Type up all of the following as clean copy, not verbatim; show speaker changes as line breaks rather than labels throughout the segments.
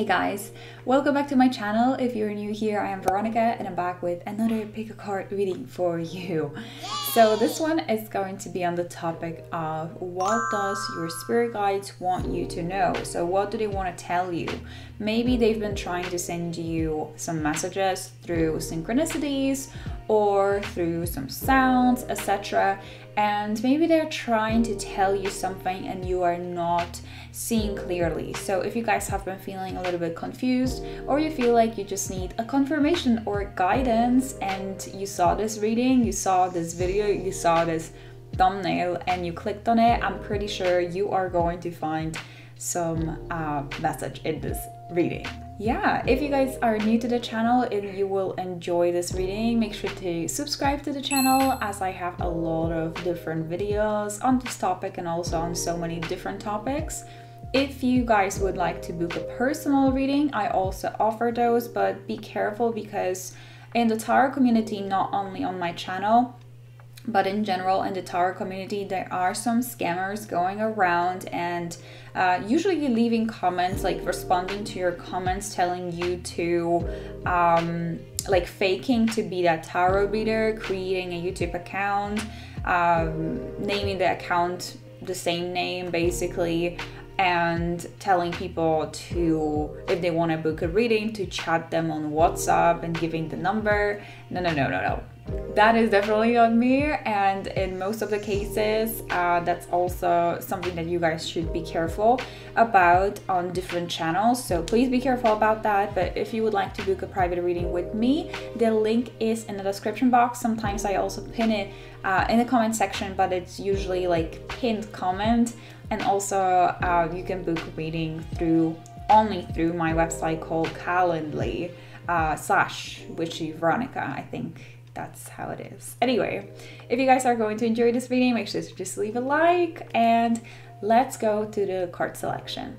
Hey guys, welcome back to my channel. If you're new here, I am Veronica and I'm back with another pick a card reading for you. So this one is going to be on the topic of what does your spirit guides want you to know? So what do they want to tell you? Maybe they've been trying to send you some messages through synchronicities or through some sounds, etc. And maybe they're trying to tell you something and you are not seeing clearly. So if you guys have been feeling a little bit confused, or you feel like you just need a confirmation or guidance, and you saw this reading, you saw this video, you saw this thumbnail and you clicked on it, I'm pretty sure you are going to find some message in this reading. Yeah, if you guys are new to the channel and you will enjoy this reading, make sure to subscribe to the channel, as I have a lot of different videos on this topic and also on so many different topics. If you guys would like to book a personal reading, I also offer those, but be careful because in the tarot community, not only on my channel, but in general in the tarot community, there are some scammers going around and usually leaving comments, like responding to your comments, telling you to like faking to be that tarot reader, creating a YouTube account, naming the account the same name basically, and telling people to, if they want to book a reading, to chat them on WhatsApp and giving the number. No. That is definitely on me, and in most of the cases that's also something that you guys should be careful about on different channels, so please be careful about that. But if you would like to book a private reading with me, the link is in the description box. Sometimes I also pin it in the comment section, but it's usually like pinned comment. And also you can book a reading only through my website called Calendly /witchy Veronica, I think that's how it is. Anyway, if you guys are going to enjoy this reading, make sure to just leave a like and let's go to the card selection.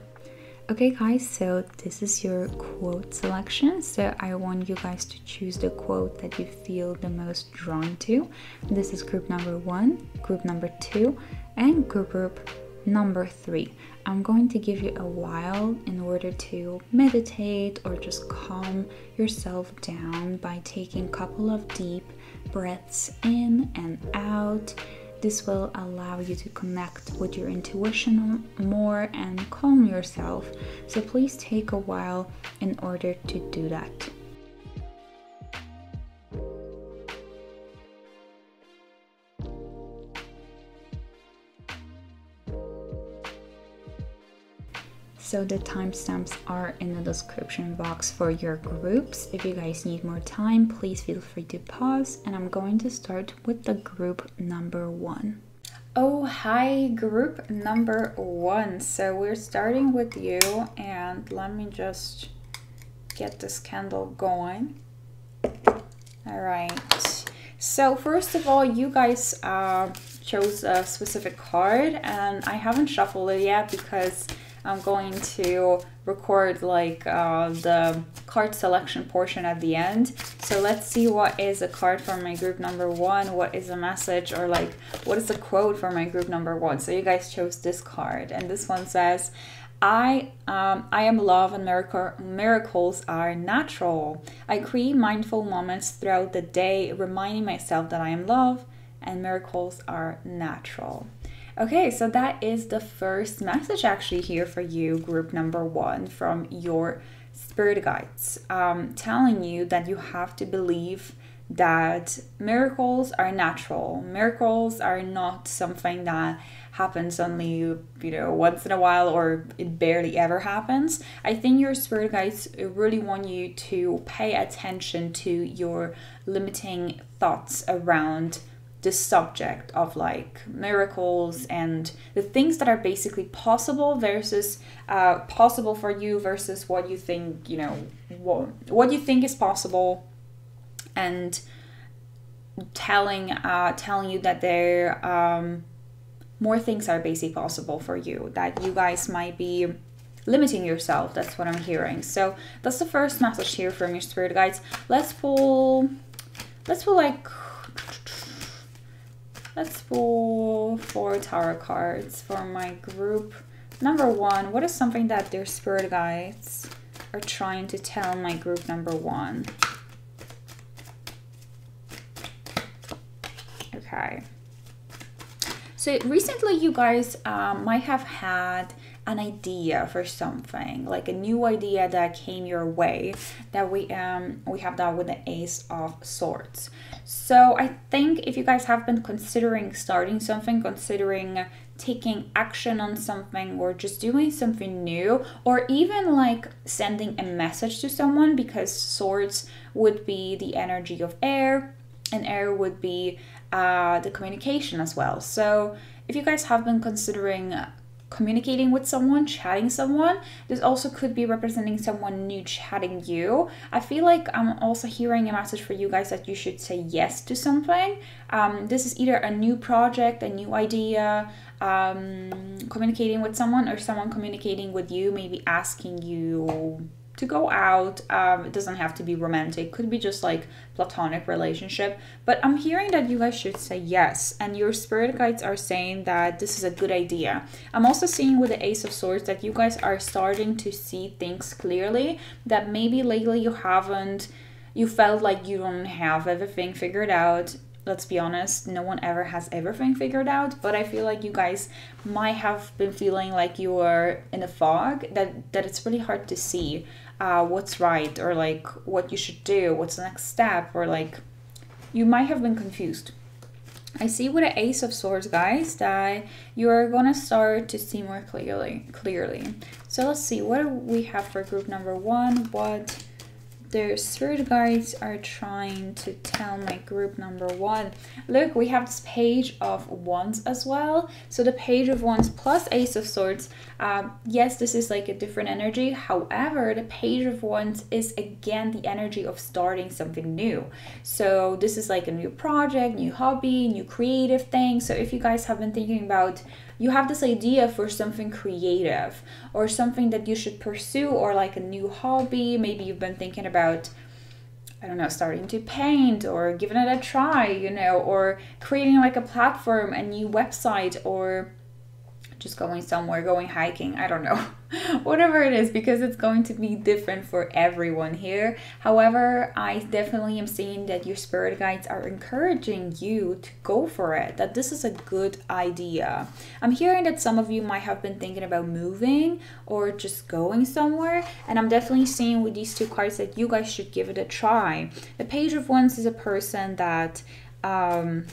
Okay guys, so this is your quote selection. So I want you guys to choose the quote that you feel the most drawn to. This is group number 1, group number 2, and group number 3. I'm going to give you a while in order to meditate or just calm yourself down by taking a couple of deep breaths in and out. This will allow you to connect with your intuition more and calm yourself. So please take a while in order to do that. So the timestamps are in the description box for your groups. If you guys need more time, please feel free to pause. And I'm going to start with the group number 1. Oh, hi, group number 1. So we're starting with you, and let me just get this candle going. All right. So first of all, you guys chose a specific card, and I haven't shuffled it yet because I'm going to record like the card selection portion at the end. So let's see what is a card for my group number 1, what is a message, or like what is a quote for my group number 1. So you guys chose this card, and this one says, I am love and miracles are natural. I create mindful moments throughout the day, reminding myself that I am love and miracles are natural. Okay, so that is the first message actually here for you, group number 1, from your spirit guides, telling you that you have to believe that miracles are natural. Miracles are not something that happens only, once in a while, or it barely ever happens. I think your spirit guides really want you to pay attention to your limiting thoughts around the subject of like miracles and the things that are basically possible versus possible for you versus what you think, what you think is possible, and telling you that there more things are basically possible for you, that you guys might be limiting yourself. That's what I'm hearing. So that's the first message here from your spirit guides. Let's pull Let's pull 4 tarot cards for my group number 1. What is something that their spirit guides are trying to tell my group number one? Okay. So recently you guys might have had an idea for something, like a new idea that came your way, that we have that with the Ace of Swords. So I think if you guys have been considering starting something, considering taking action on something, or just doing something new, or even like sending a message to someone, because swords would be the energy of air and air would be the communication as well. So if you guys have been considering communicating with someone, chatting someone, this also could be representing someone new chatting you. I feel like I'm also hearing a message for you guys that you should say yes to something. This is either a new project, a new idea, communicating with someone, or someone communicating with you, maybe asking you to go out. It doesn't have to be romantic, could be just like platonic relationship, but I'm hearing that you guys should say yes, and your spirit guides are saying that this is a good idea. I'm also seeing with the Ace of Swords that you guys are starting to see things clearly, that maybe lately you felt like you don't have everything figured out. Let's be honest, no one ever has everything figured out, but I feel like you guys might have been feeling like you are in a fog, that it's really hard to see what's right, or like what you should do, what's the next step, or like you might have been confused. I see with the Ace of Swords, guys, that you're gonna start to see more clearly. So let's see, what do we have for group number one? What their spirit guides are trying to tell my group number one. Look, we have this Page of Wands as well. So the Page of Wands plus Ace of Swords. Yes, this is like a different energy. However, the Page of Wands is again the energy of starting something new. So this is like a new project, new hobby, new creative thing. So if you guys have been thinking about, you have this idea for something creative or something that you should pursue, or like a new hobby. Maybe you've been thinking about, I don't know, starting to paint or giving it a try, you know, or creating like a platform, a new website, or just going somewhere, going hiking, I don't know, whatever it is, because it's going to be different for everyone here. However, I definitely am seeing that your spirit guides are encouraging you to go for it, that this is a good idea. I'm hearing that some of you might have been thinking about moving or just going somewhere, and I'm definitely seeing with these two cards that you guys should give it a try. The Page of Wands is a person that I'm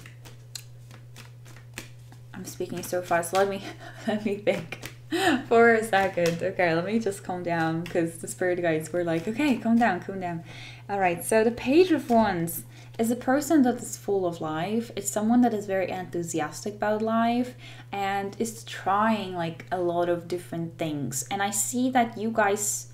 speaking so fast. Let me think for a second. Okay, let me just calm down, because the spirit guides were like, okay, calm down. All right, so the Page of Wands is a person that is full of life. It's someone that is very enthusiastic about life and is trying like a lot of different things. And I see that you guys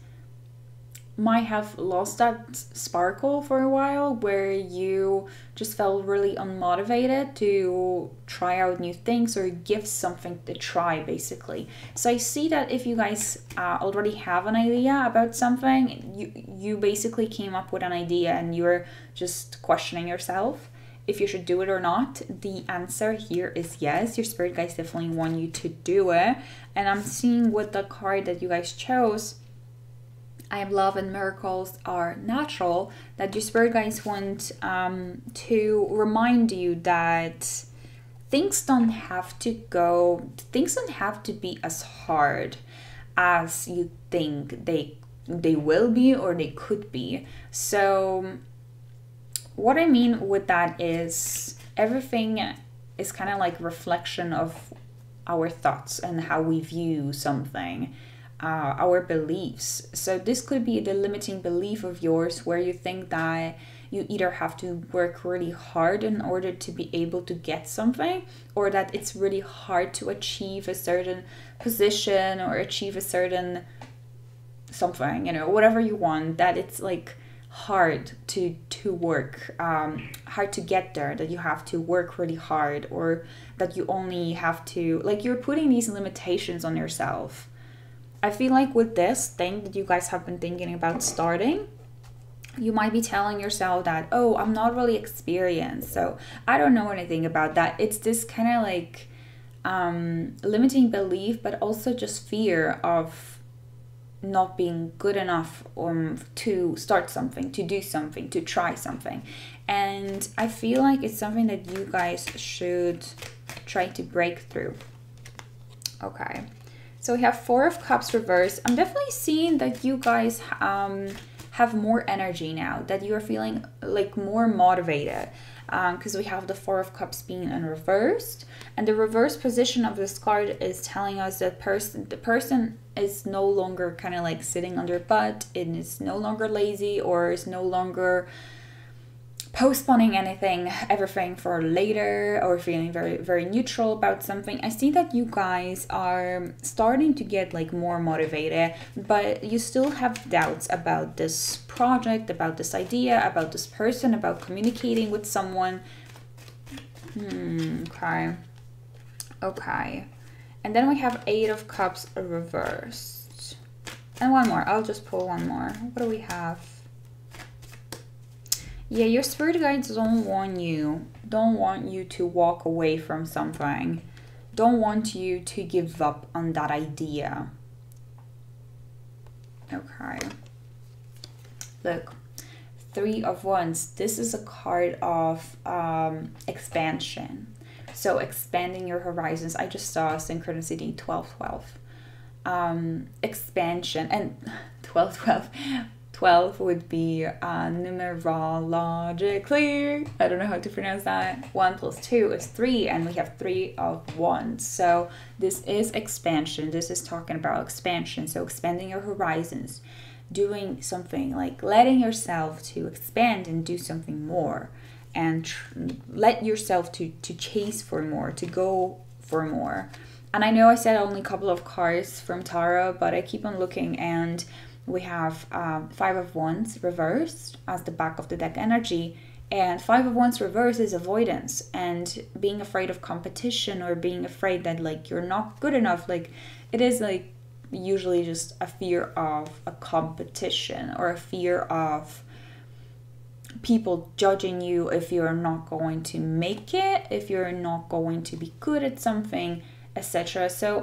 might have lost that sparkle for a while, where you just felt really unmotivated to try out new things or give something a try, basically. So I see that if you guys already have an idea about something, you basically came up with an idea and you're just questioning yourself if you should do it or not. The answer here is yes. Your spirit guides definitely want you to do it. And I'm seeing with the card that you guys chose, I am love and miracles are natural, that your spirit guides want to remind you that things don't have to be as hard as you think they will be or they could be. So what I mean with that is everything is kind of like reflection of our thoughts and how we view something. Our beliefs. So this could be the limiting belief of yours, where you think that you either have to work really hard in order to be able to get something, or that it's really hard to achieve a certain position or achieve a certain something, you know, whatever you want, that it's like hard to work, hard to get there, that you have to work really hard, or that you only have to, like, you're putting these limitations on yourself. I feel like with this thing that you guys have been thinking about starting, you might be telling yourself that, oh, I'm not really experienced, so I don't know anything about that. It's this kind of like limiting belief, but also just fear of not being good enough to start something, to do something, to try something. And I feel like it's something that you guys should try to break through. Okay, so we have Four of Cups reversed. I'm definitely seeing that you guys have more energy now, that you are feeling like more motivated, because we have the Four of Cups being in reversed, and the reverse position of this card is telling us that the person is no longer kind of like sitting on their butt, and is no longer lazy, or is no longer postponing everything for later, or feeling very, very neutral about something. I see that you guys are starting to get like more motivated, but you still have doubts about this project, about this idea, about this person, about communicating with someone. Okay. And then we have Eight of Cups reversed. And one more. I'll just pull one more. What do we have? Yeah, your spirit guides don't want you to walk away from something. Don't want you to give up on that idea. Okay. Look, Three of Wands. This is a card of expansion. So expanding your horizons. I just saw synchronicity 12-12. Expansion, and 12-12. 12 would be numerologically, I don't know how to pronounce that. 1 + 2 is 3, and we have Three of Wands. So this is expansion. This is talking about expansion. So expanding your horizons, doing something, like letting yourself to expand and do something more, and let yourself to chase for more, to go for more. And I know I said only a couple of cards from tarot, but I keep on looking, and we have Five of Wands reversed as the back of the deck energy. And Five of Wands reversed is avoidance and being afraid of competition, or being afraid that like you're not good enough. Like it is like usually just a fear of a competition, or a fear of people judging you if you're not going to make it, if you're not going to be good at something, etc. So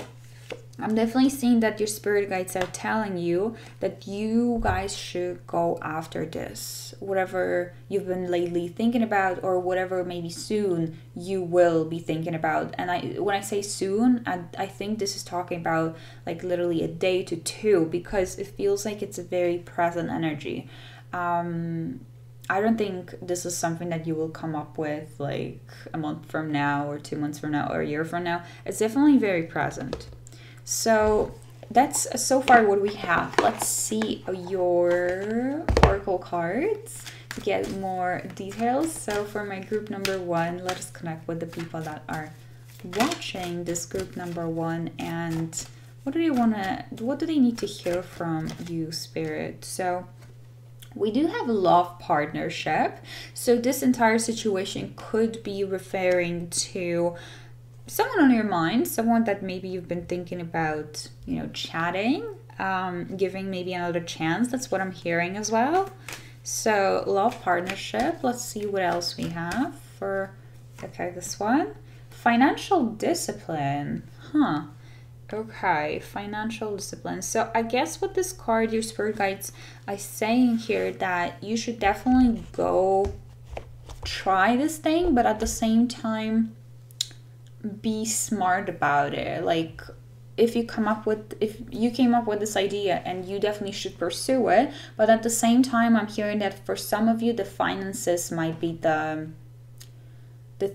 I'm definitely seeing that your spirit guides are telling you that you guys should go after this. Whatever you've been lately thinking about, or whatever maybe soon you will be thinking about. And when I say soon, I think this is talking about like literally a day to two, because it feels like it's a very present energy. I don't think this is something that you will come up with like a month from now, or 2 months from now, or a year from now. It's definitely very present. So that's so far what we have. Let's see your oracle cards to get more details. So for my group number 1, let us connect with the people that are watching this group number 1, and what do they need to hear from you, Spirit? So we do have a love partnership. So this entire situation could be referring to someone on your mind, someone that maybe you've been thinking about, chatting, giving maybe another chance. That's what I'm hearing as well. So love partnership. Let's see what else we have for, okay, this one. Financial discipline. Okay, financial discipline. So I guess with this card, your spirit guides are saying here that you should definitely go try this thing, but at the same time, be smart about it. Like if you came up with this idea, and you definitely should pursue it, but at the same time I'm hearing that for some of you the finances might be the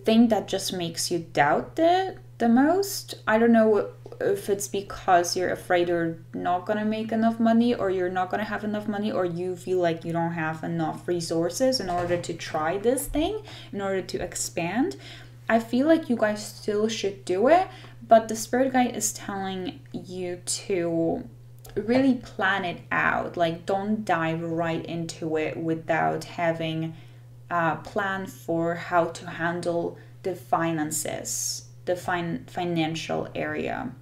thing that just makes you doubt it the most. I don't know if it's because you're afraid you're not gonna make enough money, or you're not gonna have enough money, or you feel like you don't have enough resources in order to try this thing, in order to expand. I feel like you guys still should do it, but the spirit guide is telling you to really plan it out. Like don't dive right into it without having a plan for how to handle the finances, the financial area.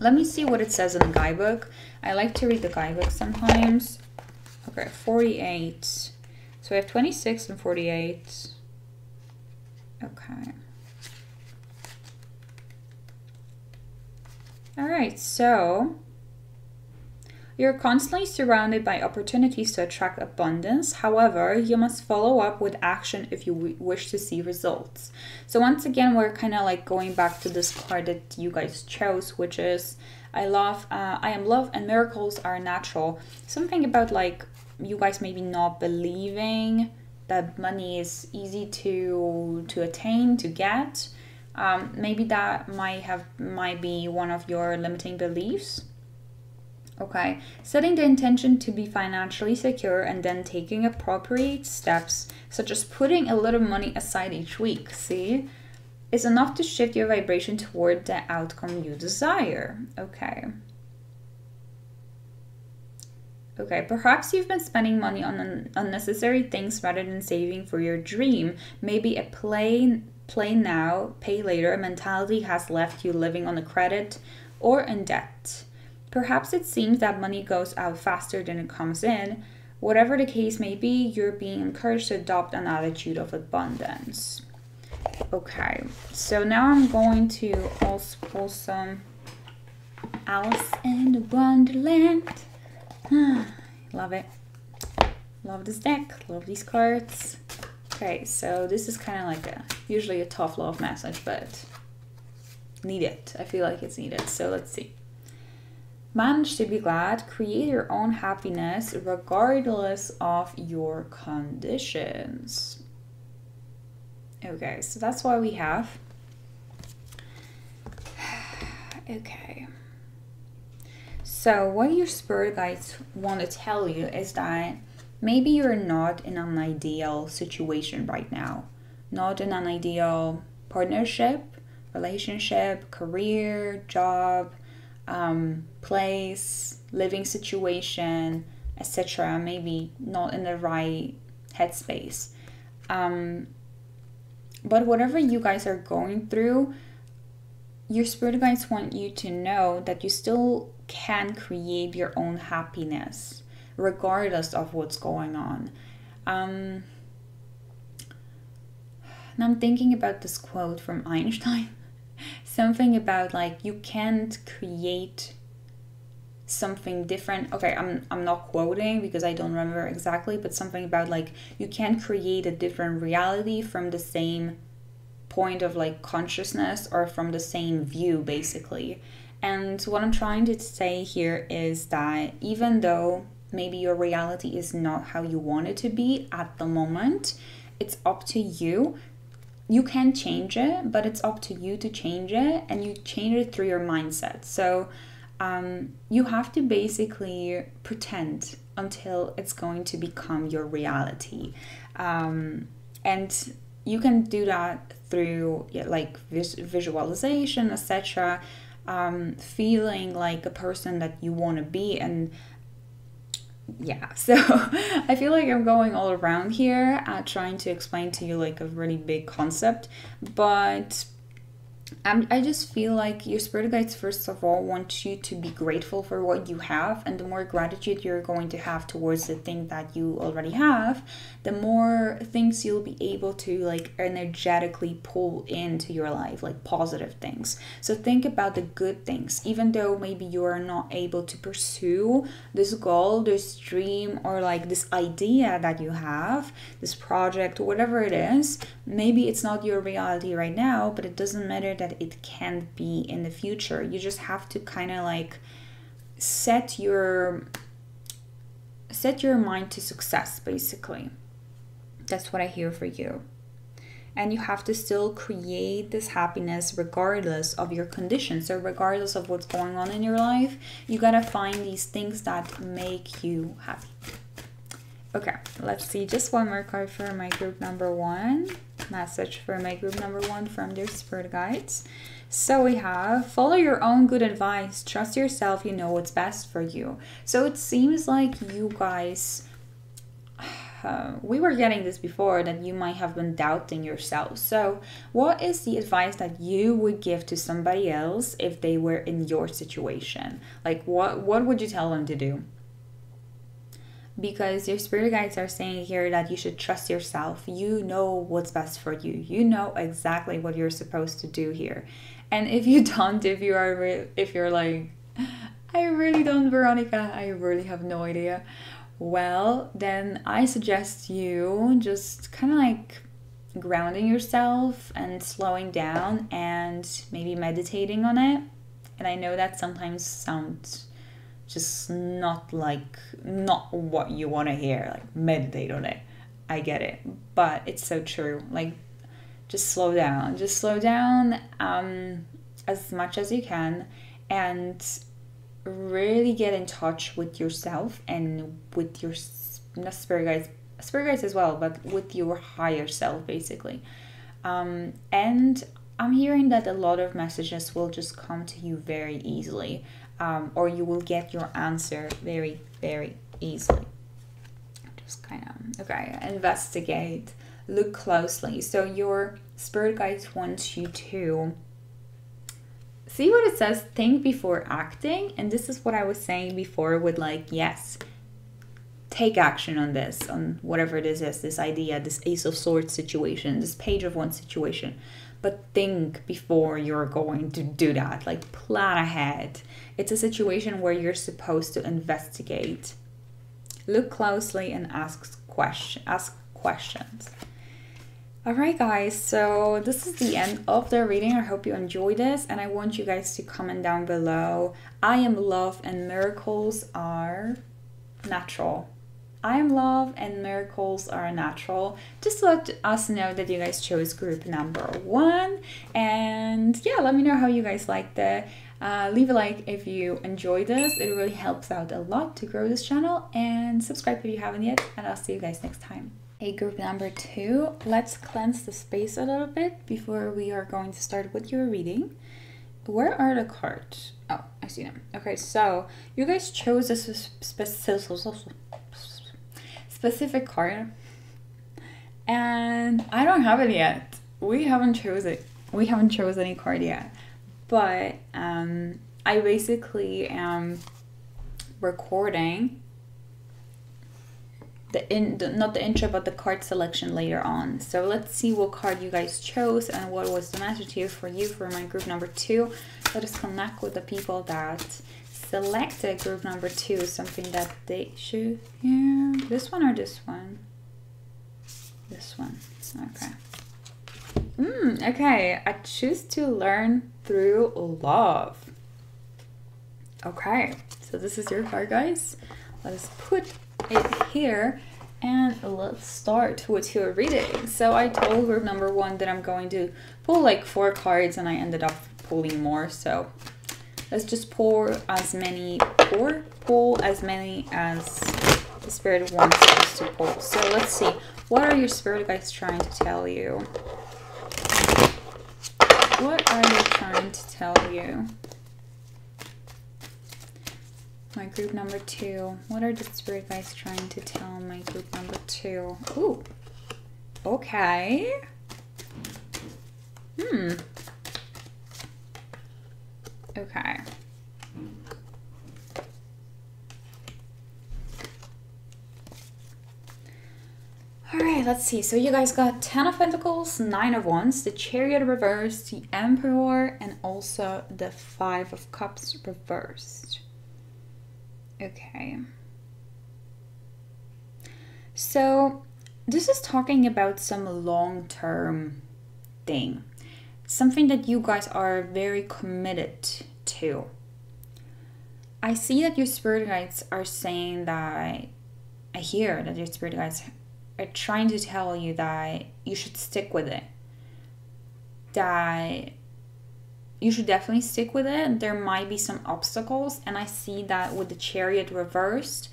Let me see what it says in the guidebook. I like to read the guidebook sometimes. Okay, 48. So we have 26 and 48. Okay. All right, so You're constantly surrounded by opportunities to attract abundance. However, you must follow up with action if you wish to see results. So once again, we're kind of like going back to this card that you guys chose, which is I am love and miracles are natural. Something about like you guys maybe not believing that money is easy to attain, to get. Maybe that might be one of your limiting beliefs. Okay, setting the intention to be financially secure and then taking appropriate steps, such as putting a little money aside each week, see, is enough to shift your vibration toward the outcome you desire. Okay. Okay, perhaps you've been spending money on unnecessary things rather than saving for your dream. Maybe a play now, pay later mentality has left you living on a credit or in debt. Perhaps it seems that money goes out faster than it comes in. Whatever the case may be, you're being encouraged to adopt an attitude of abundance. Okay, so now I'm going to also pull some Alice in Wonderland. Love it. Love this deck. Love these cards. Okay, so this is kind of like usually a tough love message, but needed. I feel like it's needed. So let's see. Manage to be glad. Create your own happiness regardless of your conditions. Okay, so that's what we have. Okay. So what your spirit guides want to tell you is that maybe you're not in an ideal situation right now. Not in an ideal partnership, relationship, career, job, place, living situation, etc. Maybe not in the right headspace. But whatever you guys are going through, your spirit guides want you to know that you still can create your own happiness regardless of what's going on. And I'm thinking about this quote from Einstein. Something about like you can't create something different. Okay, I'm not quoting because I don't remember exactly, but something about like you can't create a different reality from the same point of like consciousness or from the same view basically. And what I'm trying to say here is that even though maybe your reality is not how you want it to be at the moment, it's up to you. You can change it, but it's up to you to change it, and you change it through your mindset. So you have to basically pretend until it's going to become your reality. And you can do that through like visualization, etc. Feeling like a person that you want to be. And yeah, so I feel like I'm going all around here trying to explain to you like a really big concept, but I just feel like your spirit guides first of all want you to be grateful for what you have, and the more gratitude you're going to have towards the thing that you already have, the more things you'll be able to like energetically pull into your life, like positive things. So think about the good things, even though maybe you are not able to pursue this goal, this dream, or like this idea that you have, this project, whatever it is. Maybe it's not your reality right now, but it doesn't matter that it can be in the future. You just have to kind of like set your mind to success, basically. That's what I hear for you. And you have to still create this happiness regardless of your conditions. So regardless of what's going on in your life, you gotta find these things that make you happy. Okay, let's see just one more card for my group number one. Message for my group number one from their spirit guides. So we have, follow your own good advice, trust yourself, you know what's best for you. So it seems like you guys, we were getting this before, that you might have been doubting yourself. So what is the advice that you would give to somebody else if they were in your situation? Like what would you tell them to do? Because your spirit guides are saying here that you should trust yourself. You know what's best for you. You know exactly what you're supposed to do here. And if you don't, if you're like I really don't, Veronica. I really have no idea. Well, then I suggest you just kind of like grounding yourself and slowing down and maybe meditating on it. And I know that sometimes sounds just not what you want to hear, like meditate on it. I get it, but it's so true. Like, just slow down. Just slow down as much as you can, and really get in touch with yourself and with your, not spirit guides as well, but with your higher self, basically. And I'm hearing that a lot of messages will just come to you very easily, or you will get your answer very, very easily. Just kind of, okay, investigate, look closely. So your spirit guides want you to see what it says, think before acting. And this is what I was saying before with like, yes, take action on this, on whatever it is, this idea, this Ace of Swords situation, this Page of Wands situation. But think before you're going to do that, like plan ahead. It's a situation where you're supposed to investigate, look closely, and ask questions. All right, guys, so this is the end of the reading. I hope you enjoyed this, and I want you guys to comment down below. I am love and miracles are natural. I am love and miracles are natural. Just to let us know that you guys chose group number 1. And yeah, let me know how you guys liked it. Leave a like if you enjoyed this. It really helps out a lot to grow this channel. And subscribe if you haven't yet. And I'll see you guys next time. Hey, group number 2. Let's cleanse the space a little bit before we are going to start with your reading. Where are the cards? Oh, I see them. Okay, so you guys chose a specific card, and I don't have it yet. We haven't chose it. We haven't chose any card yet. But I basically am recording not the intro, but the card selection later on. So let's see what card you guys chose and what was the message here for you for my group number 2. Let us connect with the people that selected group number 2, something that they should hear. This one or this one? This one. Okay. Okay. I choose to learn through love. Okay. So this is your card, guys. Let us put it here and let's start with your reading. So I told group number 1 that I'm going to pull like 4 cards, and I ended up pulling more. So let's just pull as many as the spirit wants us to pull. So let's see, what are your spirit guides trying to tell you? What are they trying to tell you? My group number 2. What are the spirit guides trying to tell my group number 2? Ooh. Okay. Okay. Alright, let's see. So you guys got 10 of Pentacles, 9 of Wands, the Chariot reversed, the Emperor, and also the 5 of Cups reversed. Okay. So this is talking about some long-term thing. Something that you guys are very committed to. I see that your spirit guides are saying that, I hear that your spirit guides are trying to tell you that you should stick with it. That you should definitely stick with it. There might be some obstacles, and I see that with the Chariot reversed,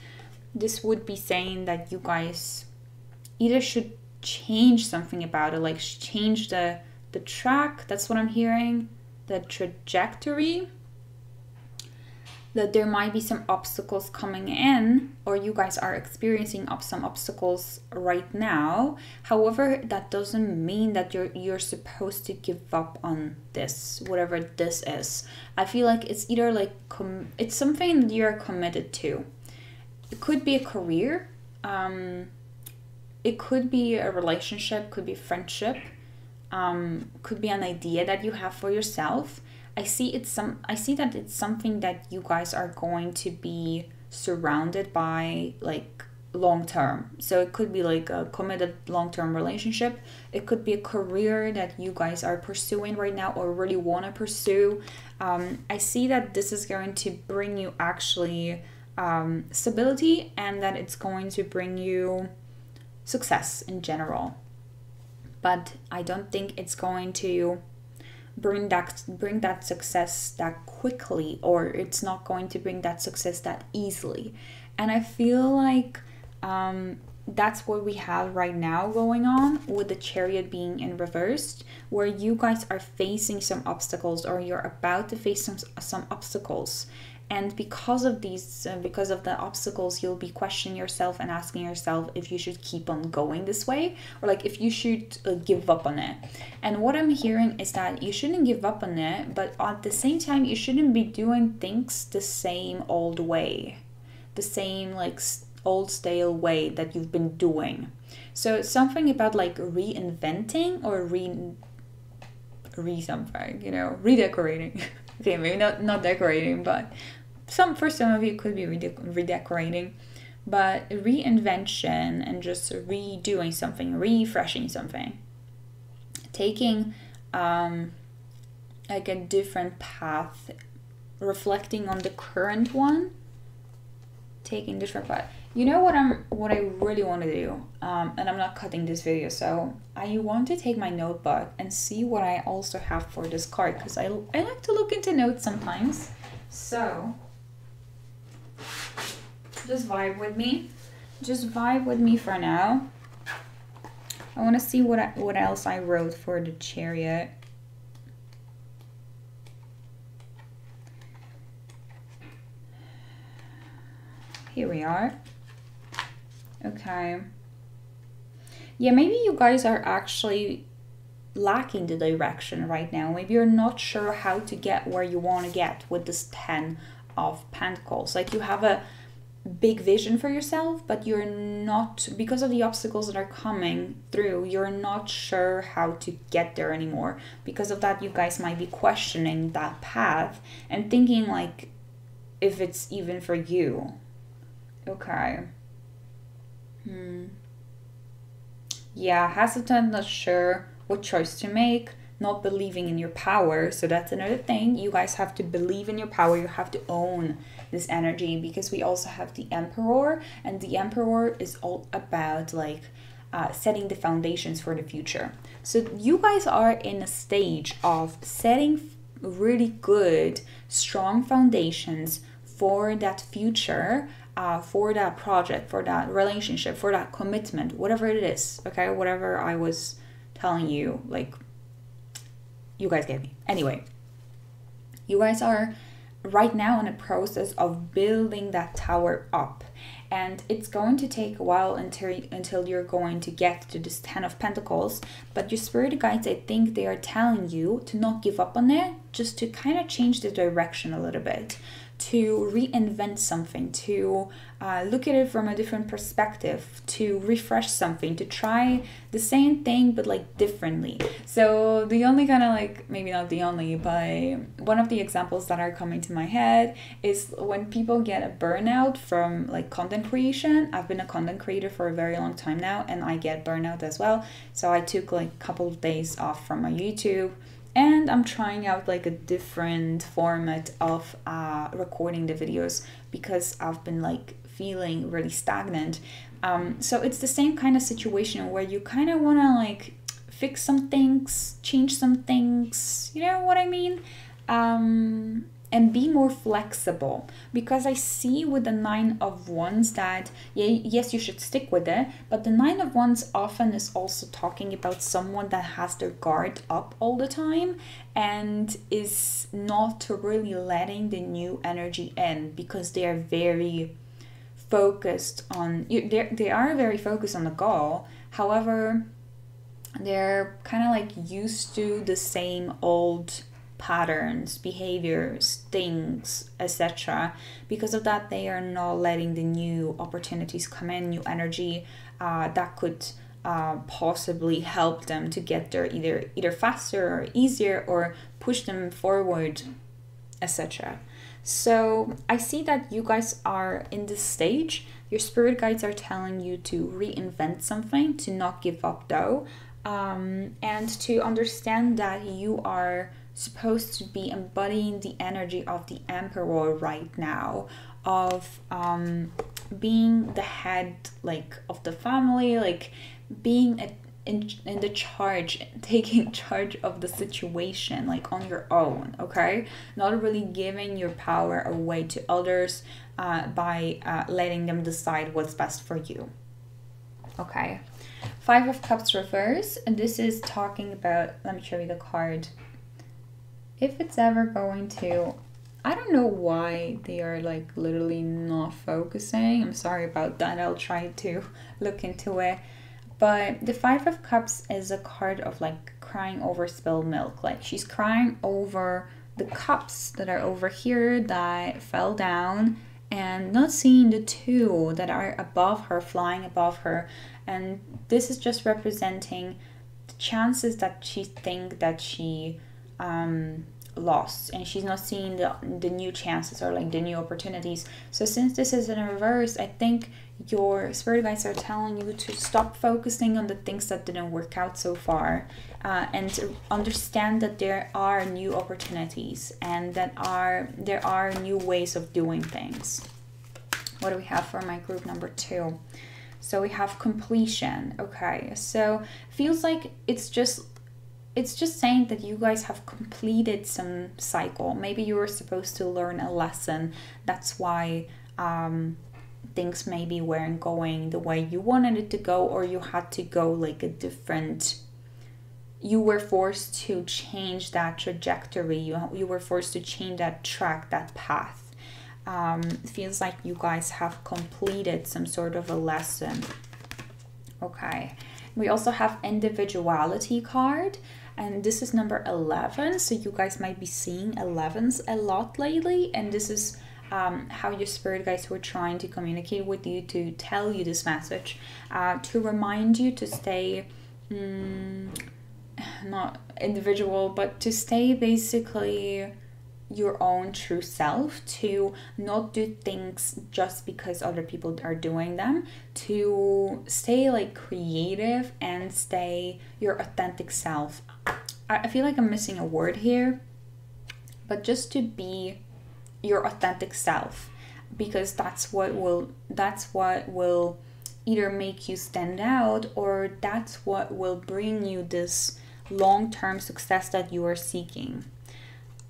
this would be saying that you guys either should change something about it, like change the track. That's what I'm hearing, the trajectory. That there might be some obstacles coming in, or you guys are experiencing some obstacles right now. However, that doesn't mean that you're supposed to give up on this, whatever this is. I feel like it's either like it's something that you're committed to. It could be a career, it could be a relationship, could be friendship, could be an idea that you have for yourself. I see that it's something that you guys are going to be surrounded by, like, long term. So it could be like a committed long-term relationship. It could be a career that you guys are pursuing right now or really want to pursue. I see that this is going to bring you actually stability, and that it's going to bring you success in general. But I don't think it's going to bring that success that quickly, or it's not going to bring that success that easily. And I feel like that's what we have right now going on with the Chariot being in reversed, where you guys are facing some obstacles, or you're about to face some obstacles. And because of the obstacles, you'll be questioning yourself and asking yourself if you should keep on going this way, or like if you should give up on it. And what I'm hearing is that you shouldn't give up on it, but at the same time, you shouldn't be doing things the same old way, the same like old stale way that you've been doing. So it's something about like reinventing or redecorating. Okay, maybe not decorating, but for some of you it could be redecorating, but reinvention and just redoing something, refreshing something, taking like a different path, reflecting on the current one, taking different path. You know what I really want to do, and I'm not cutting this video, so I want to take my notebook and see what I also have for this card, because I like to look into notes sometimes. So just vibe with me. Just vibe with me for now. I want to see what else I wrote for the Chariot. Here we are. Okay. Yeah, maybe you guys are actually lacking the direction right now. Maybe you're not sure how to get where you want to get with this 10 of Pentacles. Like, you have a big vision for yourself, but you're not, because of the obstacles that are coming through, you're not sure how to get there anymore. Because of that, you guys might be questioning that path and thinking like if it's even for you. Okay. Yeah, hesitant, not sure what choice to make, not believing in your power. So that's another thing. You guys have to believe in your power. You have to own this energy, because we also have the Emperor, and the Emperor is all about like setting the foundations for the future. So you guys are in a stage of setting really good, strong foundations for that future. For that project, for that relationship, for that commitment, whatever it is, okay? Whatever I was telling you, like, you guys get me. Anyway, you guys are right now in a process of building that tower up. And it's going to take a while until you're going to get to this 10 of Pentacles. But your spirit guides, I think they are telling you to not give up on it, just to kind of change the direction a little bit, to reinvent something, to look at it from a different perspective, to refresh something, to try the same thing but like differently. So the only kind of like, maybe not the only, but one of the examples that are coming to my head is when people get a burnout from like content creation. I've been a content creator for a very long time now, and I get burnout as well. So I took like a couple of days off from my YouTube, and I'm trying out like a different format of recording the videos, because I've been like feeling really stagnant. So it's the same kind of situation where you kind of want to like fix some things, change some things, you know what I mean? And be more flexible, because I see with the 9 of Wands that yes, you should stick with it, but the 9 of Wands often is also talking about someone that has their guard up all the time and is not really letting the new energy in, because they are very focused on they are very focused on the goal. However, they're kind of like used to the same old patterns, behaviors, things, etc. Because of that, they are not letting the new opportunities come in, new energy that could possibly help them to get there either faster or easier, or push them forward, etc. So I see that you guys are in this stage. Your spirit guides are telling you to reinvent something, to not give up though, and to understand that you are supposed to be embodying the energy of the Emperor right now, of being the head, like, of the family, like being in the charge, taking charge of the situation, like on your own, okay? Not really giving your power away to others by letting them decide what's best for you, okay? 5 of Cups reverse, and this is talking about, let me show you the card. If it's ever going to, I don't know why they are like literally not focusing. I'm sorry about that. I'll try to look into it. But the 5 of Cups is a card of like crying over spilled milk. Like she's crying over the cups that are over here that fell down, and not seeing the 2 that are above her, flying above her. And this is just representing the chances that she think that she lost, and she's not seeing the new chances or like the new opportunities. So since this is in reverse, I think your spirit guides are telling you to stop focusing on the things that didn't work out so far, and to understand that there are new opportunities and that there are new ways of doing things. What do we have for my group number 2? So we have completion. Okay, so feels like it's just saying that you guys have completed some cycle. Maybe you were supposed to learn a lesson. That's why things maybe weren't going the way you wanted it to go, or you had to go like a different, you were forced to change that trajectory. You were forced to change that track, that path. It feels like you guys have completed some sort of a lesson. Okay. We also have individuality card, and this is number 11. So you guys might be seeing 11s a lot lately, and this is how your spirit guides were trying to communicate with you, to tell you this message, to remind you to stay not individual, but to stay basically your own true self, to not do things just because other people are doing them, to stay like creative and stay your authentic self. I feel like I'm missing a word here, but just to be your authentic self, because that's what will either make you stand out, or that's what will bring you this long-term success that you are seeking.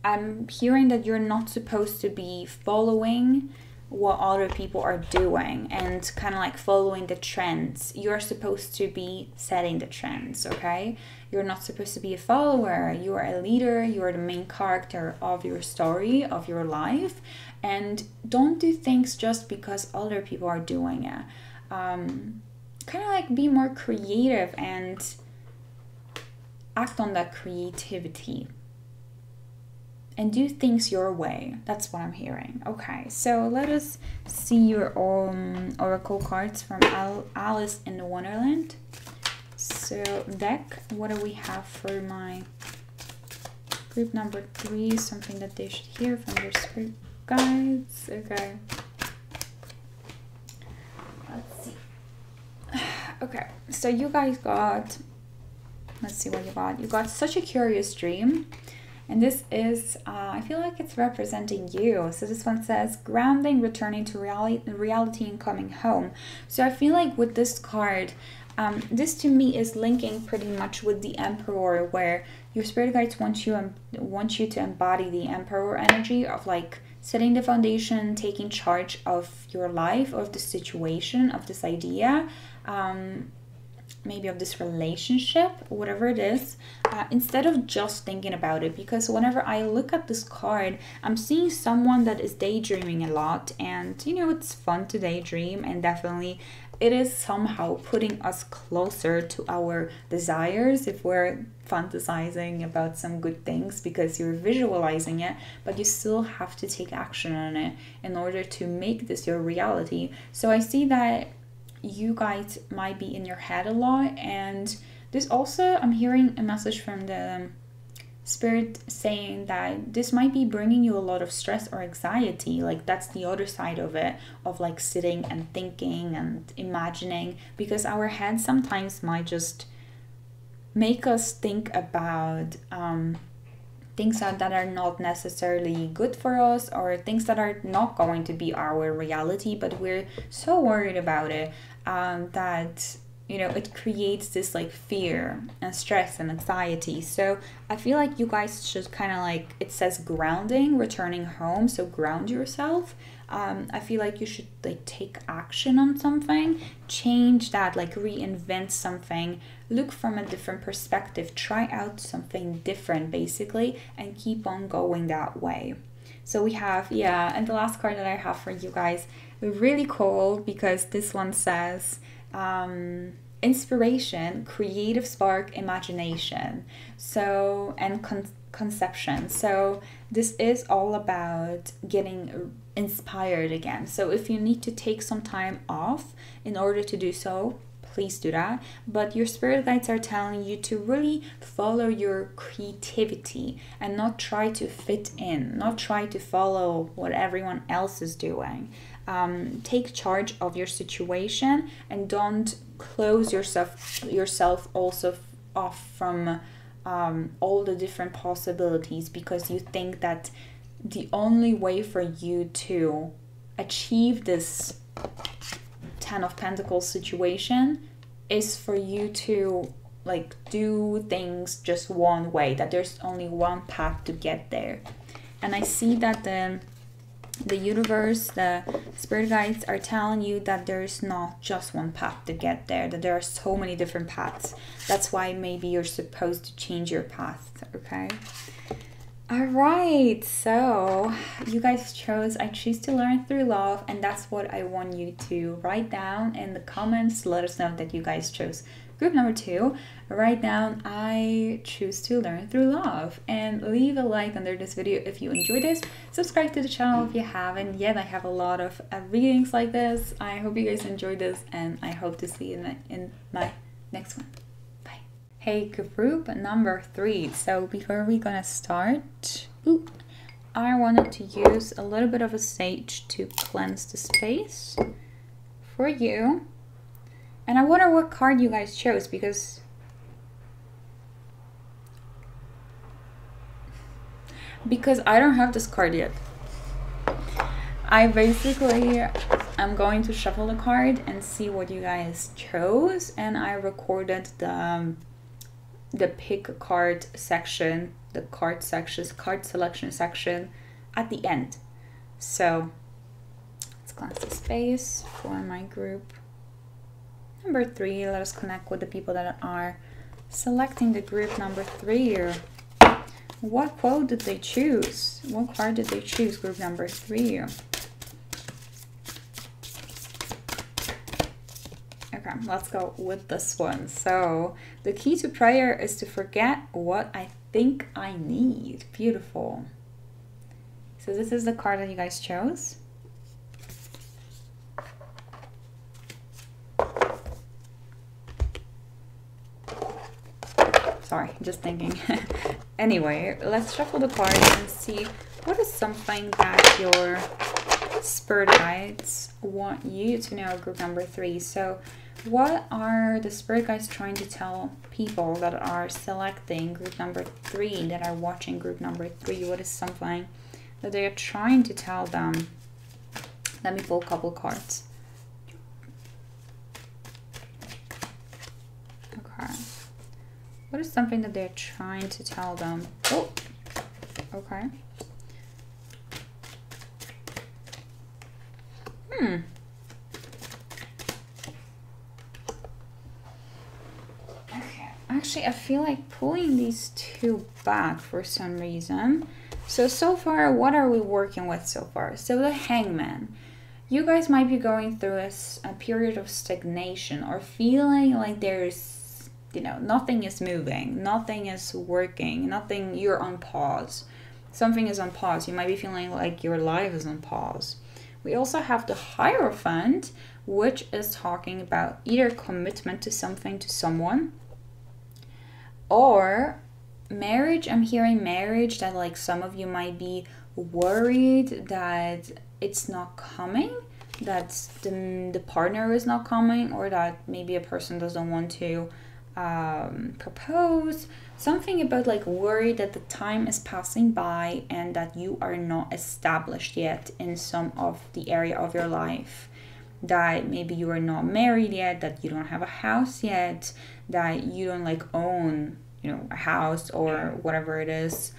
I'm hearing that you're not supposed to be following what other people are doing and kind of like following the trends. You're supposed to be setting the trends, okay? You're not supposed to be a follower. You are a leader. You are the main character of your story, of your life. And don't do things just because other people are doing it. Kind of like be more creative and act on that creativity. And do things your way. That's what I'm hearing. Okay, so let us see your oracle cards from Alice in Wonderland. So deck, what do we have for my group number 3? Something that they should hear from their spirit guides. Okay. Let's see. Okay, so you guys got, let's see what you got. You got such a curious dream. And this is, I feel like it's representing you. So this one says, grounding, returning to reality and coming home. So I feel like with this card, this to me is linking pretty much with the Emperor, where your spirit guides want you to embody the Emperor energy of like setting the foundation, taking charge of your life, of the situation, of this idea, maybe of this relationship, whatever it is, instead of just thinking about it. Because whenever I look at this card, I'm seeing someone that is daydreaming a lot, and you know, it's fun to daydream, and definitely it is somehow putting us closer to our desires if we're fantasizing about some good things, because you're visualizing it, but you still have to take action on it in order to make this your reality. So I see that you guys might be in your head a lot. And this also, I'm hearing a message from the Spirit saying that this might be bringing you a lot of stress or anxiety. Like that's the other side of it, of like sitting and thinking and imagining, because our head sometimes might just make us think about things that are not necessarily good for us, or things that are not going to be our reality, but we're so worried about it that, you know, it creates this like fear and stress and anxiety. So I feel like you guys should kind of like, it says grounding, returning home, so ground yourself. I feel like you should like take action on something, change that, like reinvent something, look from a different perspective, try out something different basically, and keep on going that way. So we have, yeah, and the last card that I have for you guys, really cool, because this one says inspiration, creative spark, imagination, so, and conception. So this is all about getting inspired again. So if you need to take some time off in order to do so, please do that. But your spirit guides are telling you to really follow your creativity and not try to fit in, not try to follow what everyone else is doing. Take charge of your situation and don't close yourself also off from all the different possibilities, because you think that the only way for you to achieve this 10 of Pentacles situation is for you to like do things just one way, that there's only one path to get there. And I see that the universe, the spirit guides are telling you that there's not just one path to get there, that there are so many different paths. That's why maybe you're supposed to change your path, okay? All right, so you guys chose I choose to learn through love, and that's what I want you to write down in the comments. Let us know that you guys chose group number 2. Write down I choose to learn through love, and leave a like under this video if you enjoyed this. Subscribe to the channel if you haven't yet. I have a lot of readings like this. I hope you guys enjoyed this, and I hope to see you in my next one. Hey, group number 3. So before we're gonna start, I wanted to use a little bit of a sage to cleanse the space for you. And I wonder what card you guys chose, because I don't have this card yet. I basically I'm going to shuffle the card and see what you guys chose, and I recorded the pick a card section, the card selection section at the end. So let's cleanse the space for my group number 3. Let us connect with the people that are selecting the group number 3. What quote did they choose? What card did they choose, group number 3? Okay, let's go with this one. So the key to prayer is to forget what I think I need. Beautiful. So this is the card that you guys chose. Sorry, just thinking. Anyway, let's shuffle the cards and see what is something that your spirit guides want you to know, group number 3. So what are the spirit guides trying to tell people that are selecting group number 3, that are watching group number 3? What is something that they are trying to tell them? Let me pull a couple cards. Okay. What is something that they're trying to tell them? Oh, okay. Okay, actually I feel like pulling these 2 back for some reason. So far, what are we working with so far? So the Hangman. You guys might be going through a period of stagnation, or feeling like there's, you know, nothing is moving, nothing is working, nothing, you're on pause. Something is on pause. You might be feeling like your life is on pause. We also have the Hierophant, which is talking about either commitment to something, to someone, or marriage. I'm hearing marriage, that like some of you might be worried that it's not coming, that the partner is not coming, or that maybe a person doesn't want to propose. Something about like worried that the time is passing by and that you are not established yet in some of the area of your life, that maybe you are not married yet, that you don't have a house yet, that you don't like own, you know, a house or whatever it is,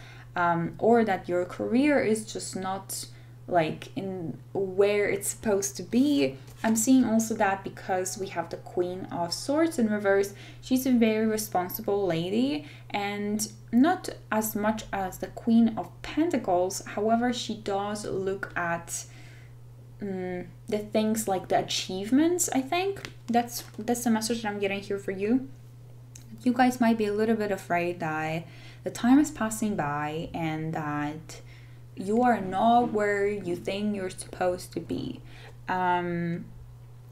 or that your career is just not like in where it's supposed to be. I'm seeing also that because we have the Queen of Swords in reverse, she's a very responsible lady, and not as much as the Queen of Pentacles. However, she does look at the things like the achievements. I think that's the message that I'm getting here for you. You guys might be a little bit afraid that the time is passing by and that you are not where you think you're supposed to be. I'm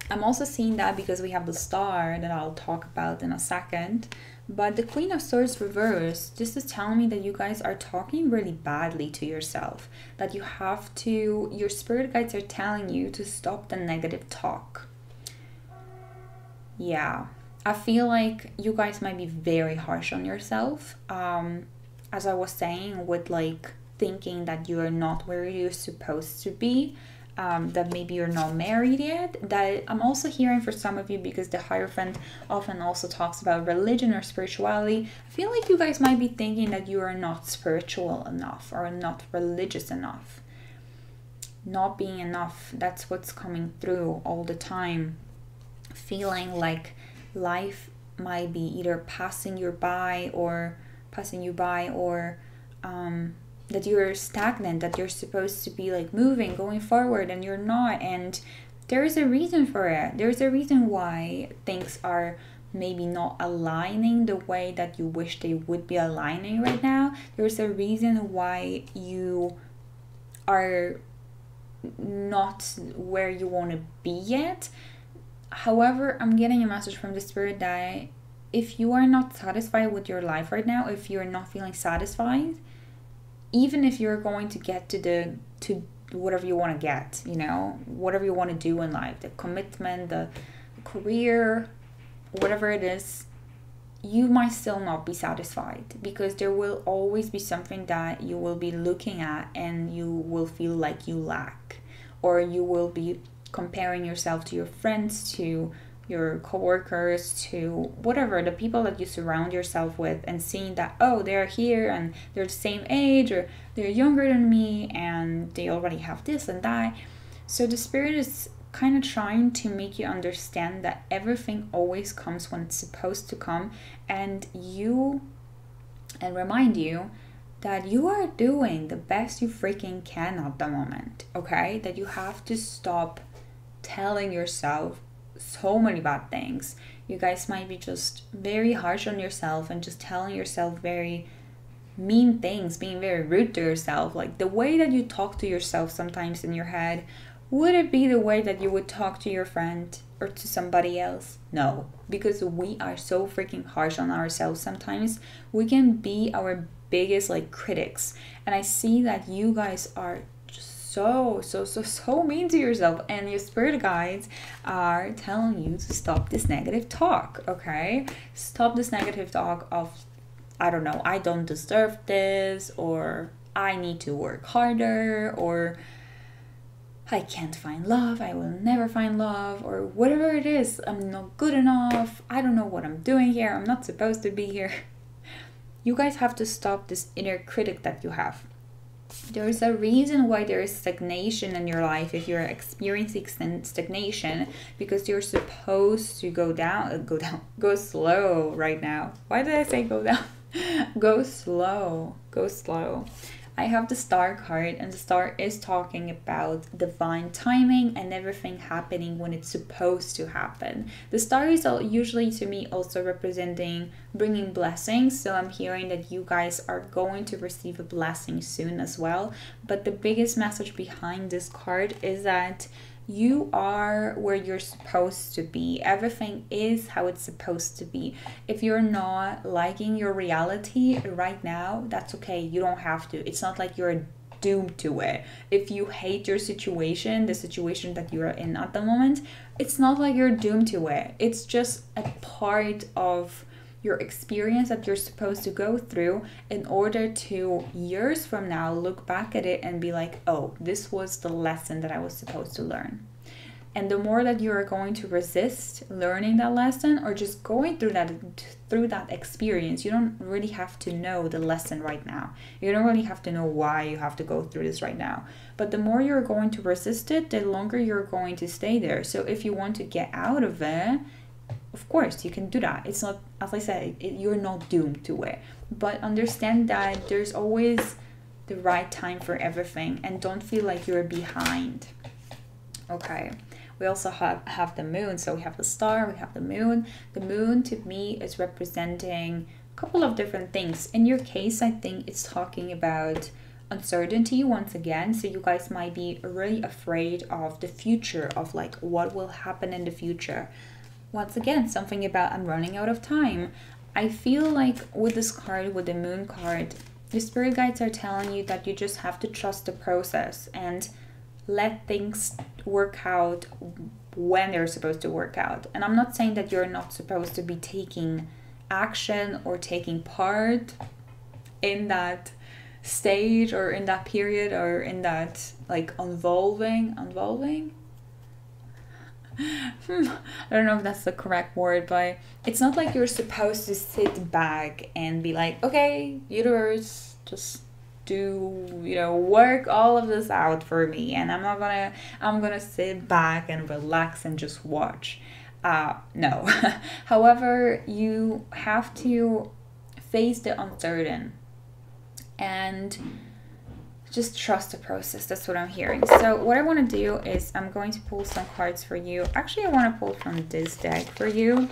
also seeing that because we have the Star that I'll talk about in a second. But the Queen of Swords reverse, this is telling me that you guys are talking really badly to yourself. That you have to, your spirit guides are telling you to stop the negative talk. Yeah, I feel like you guys might be very harsh on yourself. As I was saying, with like thinking that you are not where you're supposed to be, that maybe you're not married yet. That I'm also hearing for some of you, because the Hierophant often also talks about religion or spirituality. I feel like you guys might be thinking that you are not spiritual enough or not religious enough. Not being enough, that's what's coming through all the time. Feeling like life might be either passing you by or that you're stagnant, that you're supposed to be like moving, going forward, and you're not. And there's a reason for it. There's a reason why things are maybe not aligning the way that you wish they would be aligning right now. There's a reason why you are not where you want to be yet. However, I'm getting a message from the Spirit that if you are not satisfied with your life right now, if you're not feeling satisfied, even if you're going to get to whatever you want to get, you know, whatever you want to do in life, the commitment, the career, whatever it is, you might still not be satisfied, because there will always be something that you will be looking at and you will feel like you lack, or you will be comparing yourself to your friends, to your coworkers, to whatever, the people that you surround yourself with, and seeing that, oh, they're here and they're the same age, or they're younger than me and they already have this and that. So the Spirit is kind of trying to make you understand that everything always comes when it's supposed to come, and remind you that you are doing the best you freaking can at the moment, okay? That you have to stop telling yourself so many bad things. You guys might be just very harsh on yourself and just telling yourself very mean things, being very rude to yourself. Like the way that you talk to yourself sometimes in your head, would it be the way that you would talk to your friend or to somebody else? No, because we are so freaking harsh on ourselves sometimes. We can be our biggest like critics, and I see that you guys are so mean to yourself, and your spirit guides are telling you to stop this negative talk, okay? Stop this negative talk of, I don't know, I don't deserve this, or I need to work harder, or I can't find love, I will never find love, or whatever it is. I'm not good enough, I don't know what I'm doing here, I'm not supposed to be here. You guys have to stop this inner critic that you have. There's a reason why there is stagnation in your life. If you're experiencing stagnation, because you're supposed to go slow right now. Why did I say go down? Go slow. I have the Star card, and the Star is talking about divine timing and everything happening when it's supposed to happen. The Star is usually to me also representing bringing blessings, so I'm hearing that you guys are going to receive a blessing soon as well. But the biggest message behind this card is that You are where you're supposed to be. Everything is how it's supposed to be. If you're not liking your reality right now, that's okay. You don't have to. It's not like you're doomed to it. If you hate your situation, the situation that you're in at the moment, it's not like you're doomed to it. It's just a part of your experience that you're supposed to go through in order to years from now look back at it and be like, oh, this was the lesson that I was supposed to learn. And the more that you're going to resist learning that lesson or just going through that experience, you don't really have to know the lesson right now. You don't really have to know why you have to go through this right now. But the more you're going to resist it, the longer you're going to stay there. So if you want to get out of it, of course, you can do that. It's not, as I said, you're not doomed to it. But understand that there's always the right time for everything and don't feel like you're behind. Okay. We also have the moon. So we have the star, we have the moon. The moon to me is representing a couple of different things. In your case, I think it's talking about uncertainty once again. So you guys might be really afraid of the future, of like what will happen in the future. Once again, something about I'm running out of time. I feel like with this card, with the moon card, the spirit guides are telling you that you just have to trust the process and let things work out when they're supposed to work out. And I'm not saying that you're not supposed to be taking action or taking part in that stage or in that period or in that like unvolving. I don't know if that's the correct word, but it's not like you're supposed to sit back and be like, okay, universe, just do, work all of this out for me, and I'm gonna sit back and relax and just watch. No. However, you have to face the uncertain and just trust the process. That's what I'm hearing. So what I want to do is I'm going to pull some cards for you. Actually, I want to pull from this deck for you.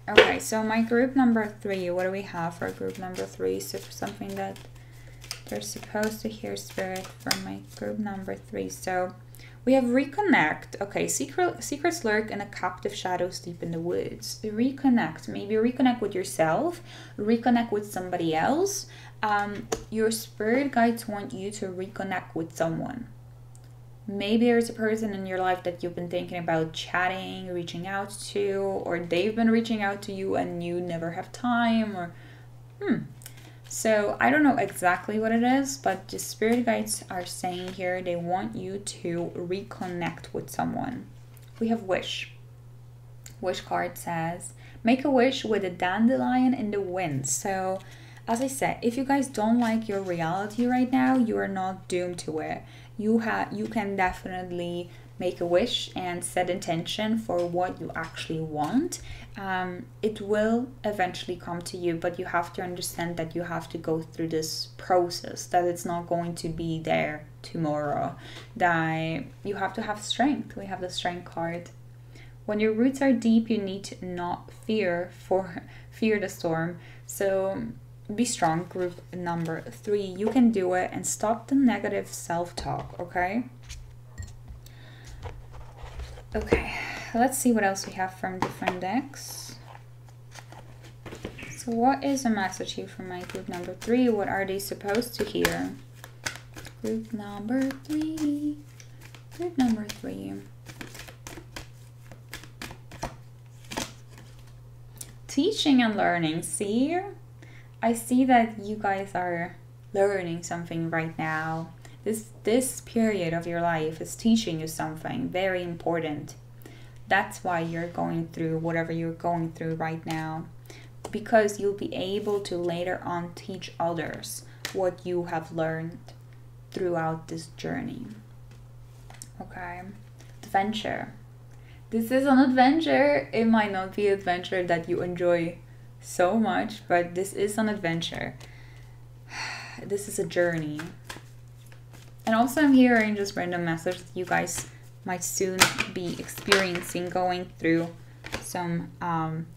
Okay, so my group number 3, what do we have for group number 3? So for something that they're supposed to hear, spirit, from my group number 3. So we have reconnect. Okay, secrets lurk in a captive shadows deep in the woods. Reconnect. Maybe reconnect with yourself. Reconnect with somebody else. Your spirit guides want you to reconnect with someone. Maybe there's a person in your life that you've been thinking about chatting, reaching out to, or they've been reaching out to you and you never have time, or So I don't know exactly what it is, but the spirit guides are saying here they want you to reconnect with someone. We have wish. Wish card says, make a wish with a dandelion in the wind. So as I said, if you guys don't like your reality right now, you are not doomed to it. You can definitely make a wish and set intention for what you actually want. It will eventually come to you, but you have to understand that you have to go through this process, that it's not going to be there tomorrow, that you have to have strength. We have the strength card. When your roots are deep, you need to not fear the storm. So be strong, group number 3. You can do it, and stop the negative self-talk, okay? Okay, let's see what else we have from different decks. So what is a message here from my group number 3? What are they supposed to hear? Group number 3. Group number 3. Teaching and learning. See? I see that you guys are learning something right now. This period of your life is teaching you something very important. That's why you're going through whatever you're going through right now, because you'll be able to later on teach others what you have learned throughout this journey. Okay, adventure. This is an adventure. It might not be an adventure that you enjoy so much, but this is an adventure. This is a journey. And also I'm hearing just random message that you guys might soon be experiencing, going through some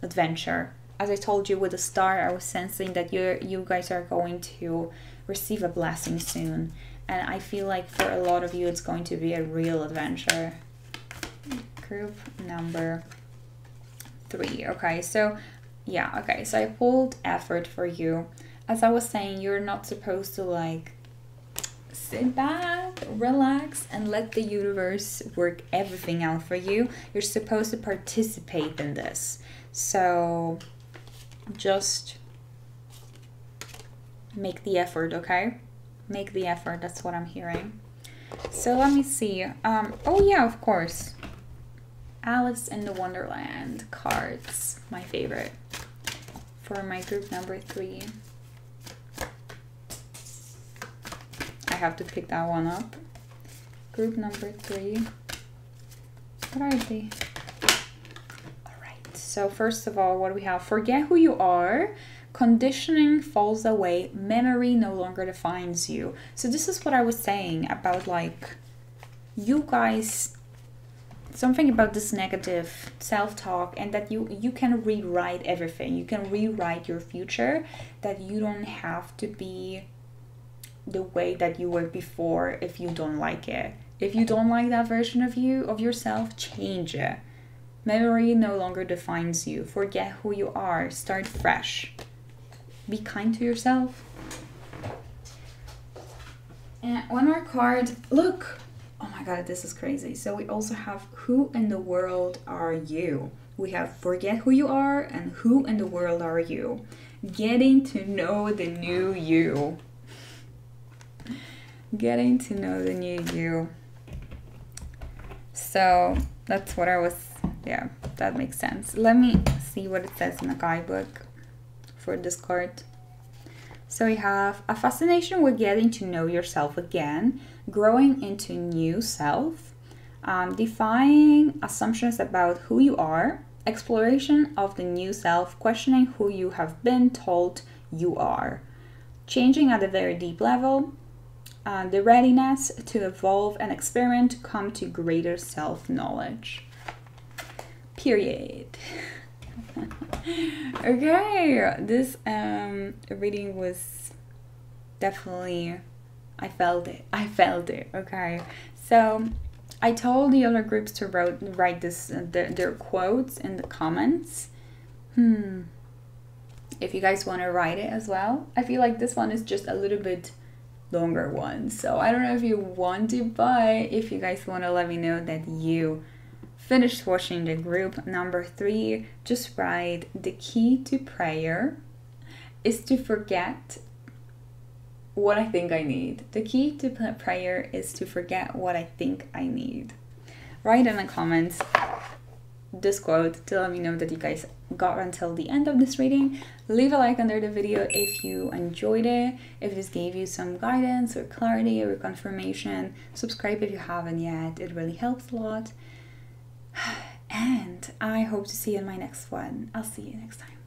adventure. As I told you with the star, I was sensing that you guys are going to receive a blessing soon. And I feel like for a lot of you, it's going to be a real adventure. Group number 3. Okay, so yeah, okay, so I pulled effort for you. As I was saying, you're not supposed to like sit back, relax, and let the universe work everything out for you. You're supposed to participate in this. So just make the effort, okay? Make the effort, that's what I'm hearing. So let me see. Oh yeah, of course. Alice in the Wonderland cards, my favorite. For my group number 3. I have to pick that one up. Group number 3. What are they? Alright, so first of all, what do we have? Forget who you are. Conditioning falls away. Memory no longer defines you. So this is what I was saying about like, you guys, something about this negative self-talk, and that you can rewrite everything. You can rewrite your future, that you don't have to be the way that you were before if you don't like it. If you don't like that version of you, of yourself, change it. Memory no longer defines you. Forget who you are. Start fresh. Be kind to yourself. And one more card. Look! Oh my god, this is crazy. So we also have who in the world are you? We have forget who you are and who in the world are you? Getting to know the new you. Getting to know the new you. So that's what I was, yeah, that makes sense. Let me see what it says in the guidebook for this card. So we have a fascination with getting to know yourself again, growing into new self, defying assumptions about who you are, exploration of the new self, questioning who you have been told you are, changing at a very deep level, the readiness to evolve and experiment to come to greater self-knowledge. Period. Okay, this reading was definitely, I felt it, okay? So I told the other groups to write this their quotes in the comments. If you guys want to write it as well. I feel like this one is just a little bit longer one, so I don't know if you want to, but if you guys want to let me know that you finished watching the group number 3, just write, the key to prayer is to forget what I think I need. The key to prayer is to forget what I think I need. Write in the comments this quote to let me know that you guys got until the end of this reading. Leave a like under the video if you enjoyed it, if this gave you some guidance or clarity or confirmation. Subscribe if you haven't yet, it really helps a lot. And I hope to see you in my next one. I'll see you next time.